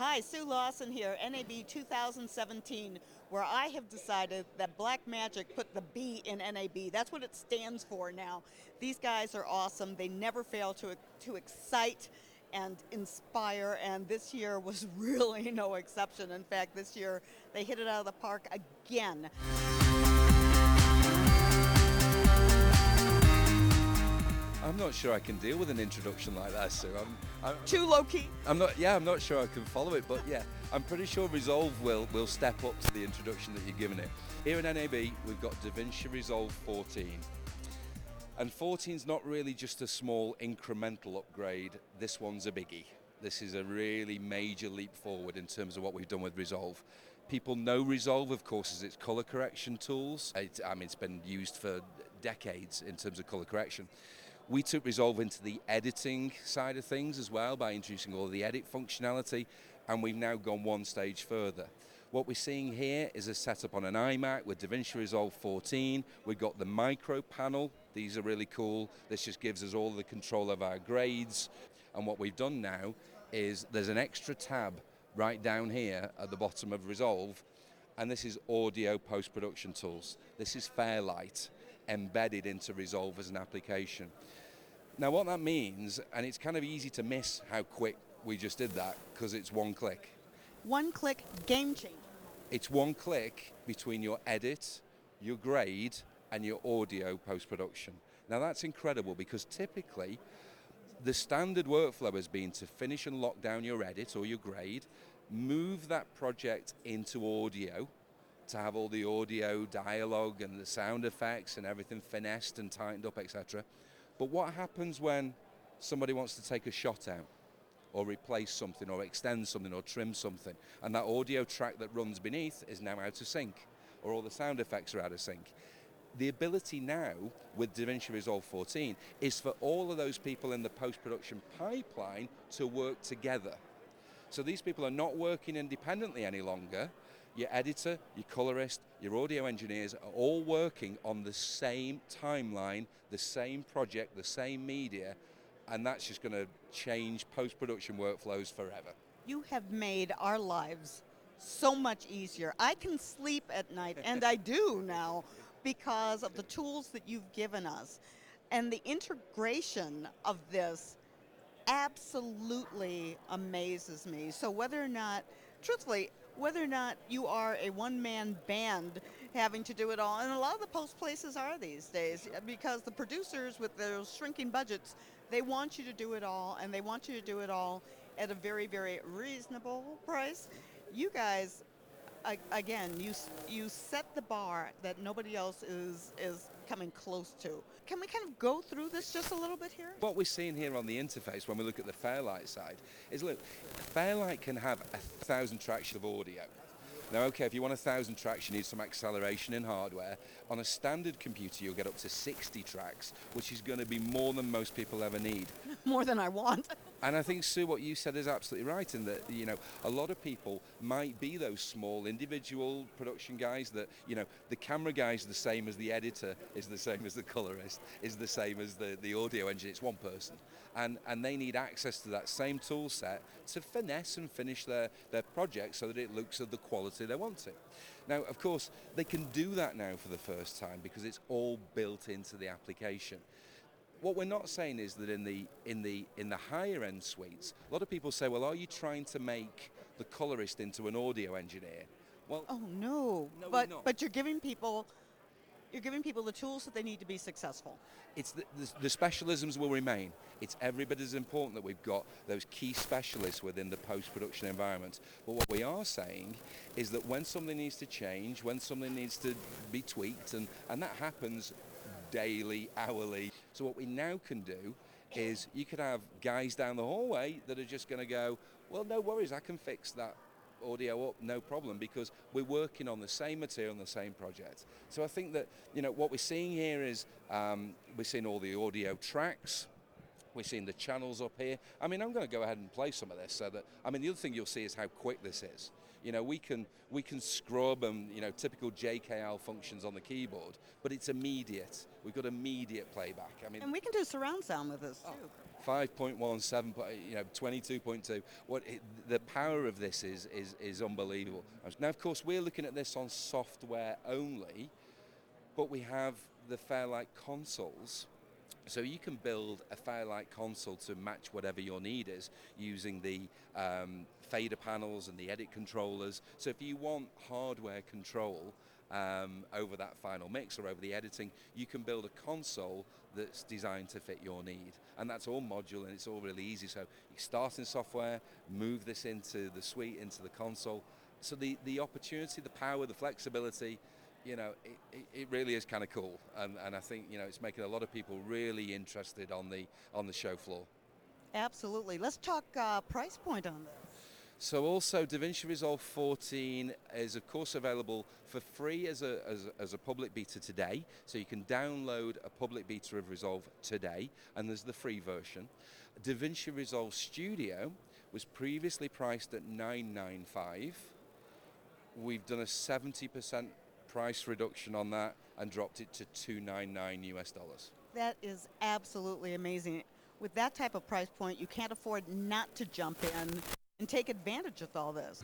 Hi, Sue Lawson here, NAB 2017, where I have decided that Blackmagic put the B in NAB. That's what it stands for now. These guys are awesome. They never fail to excite and inspire, and this year was really no exception. In fact, this year they hit it out of the park again. I'm not sure I can deal with an introduction like that, Sue. Too low-key? I'm not sure I can follow it, but yeah, I'm pretty sure Resolve will step up to the introduction that you're giving it. Here in NAB, we've got DaVinci Resolve 14. And 14's not really just a small incremental upgrade, this one's a biggie. This is a really major leap forward in terms of what we've done with Resolve. People know Resolve, of course, as its color correction tools. It's been used for decades in terms of color correction. We took Resolve into the editing side of things as well by introducing all the edit functionality, and we've now gone one stage further. What we're seeing here is a setup on an iMac with DaVinci Resolve 14. We've got the micro panel. These are really cool. This just gives us all the control of our grades. And what we've done now is there's an extra tab right down here at the bottom of Resolve, and this is audio post-production tools. This is Fairlight embedded into Resolve as an application. Now what that means, and it's kind of easy to miss how quick we just did that because it's one click. One click, game changer. It's one click between your edit, your grade, and your audio post-production. Now that's incredible because typically the standard workflow has been to finish and lock down your edit or your grade, move that project into audio, to have all the audio dialogue and the sound effects and everything finessed and tightened up, etc. But what happens when somebody wants to take a shot out or replace something or extend something or trim something, and that audio track that runs beneath is now out of sync, or all the sound effects are out of sync? The ability now with DaVinci Resolve 14 is for all of those people in the post-production pipeline to work together. So these people are not working independently any longer. Your editor, your colorist, your audio engineers are all working on the same timeline, the same project, the same media, and that's just going to change post-production workflows forever. You have made our lives so much easier. I can sleep at night, and I do now, because of the tools that you've given us. And the integration of this absolutely amazes me. So whether or not, truthfully, whether or not you are a one-man band having to do it all, and a lot of the post places are these days, because the producers with their shrinking budgets, they want you to do it all, and they want you to do it all at a very, very reasonable price. You guys, again, you set the bar that nobody else is coming close to. Can we kind of go through this just a little bit here? What we're seeing here on the interface when we look at the Fairlight side is, look, Fairlight can have 1,000 tracks of audio. Now, okay, if you want 1,000 tracks, you need some acceleration in hardware. On a standard computer, you'll get up to 60 tracks, which is going to be more than most people ever need. More than I want. And I think, Sue, what you said is absolutely right in that, a lot of people might be those small individual production guys that, the camera guy is the same as the editor, is the same as the colorist, is the same as the audio engineer. It's one person. And they need access to that same tool set to finesse and finish their project so that it looks of the quality they want it. Now, of course, they can do that now for the first time because it's all built into the application. What we're not saying is that in the higher end suites, a lot of people say, well, are you trying to make the colorist into an audio engineer? Well, oh no, no, but you're giving people the tools that they need to be successful. It's the specialisms will remain. It's every bit as important that we've got those key specialists within the post-production environment. But what we are saying is that when something needs to change, when something needs to be tweaked, and that happens daily, hourly. So what we now can do is you could have guys down the hallway that are just going to go, well, no worries, I can fix that audio up, no problem, because we're working on the same material on the same project. So I think that what we're seeing here is we're seeing all the audio tracks, We're seeing the channels up here. I mean, I'm going to go ahead and play some of this so that, I mean, the other thing you'll see is how quick this is. You know, we can scrub and, you know, typical JKL functions on the keyboard, but it's immediate. We've got immediate playback. I mean, And we can do surround sound with this too. 5.1, 7, you know, 22.2. The power of this is unbelievable. Now, of course, we're looking at this on software only, but we have the Fairlight consoles. So you can build a Fairlight console to match whatever your need is using the fader panels and the edit controllers. So if you want hardware control over that final mix or over the editing, you can build a console that's designed to fit your need. And that's all modular and it's all really easy. So you start in software, move this into the suite, into the console. So the opportunity, the power, the flexibility, you know, it really is kind of cool, and I think, you know, it's making a lot of people really interested on the show floor. Absolutely. Let's talk price point on this. So also DaVinci Resolve 14 is of course available for free as a public beta today. So you can download a public beta of Resolve today, and there's the free version. DaVinci Resolve Studio was previously priced at $995. We've done a 70% price reduction on that and dropped it to $299 US. That is absolutely amazing. With that type of price point, you can't afford not to jump in and take advantage of all this.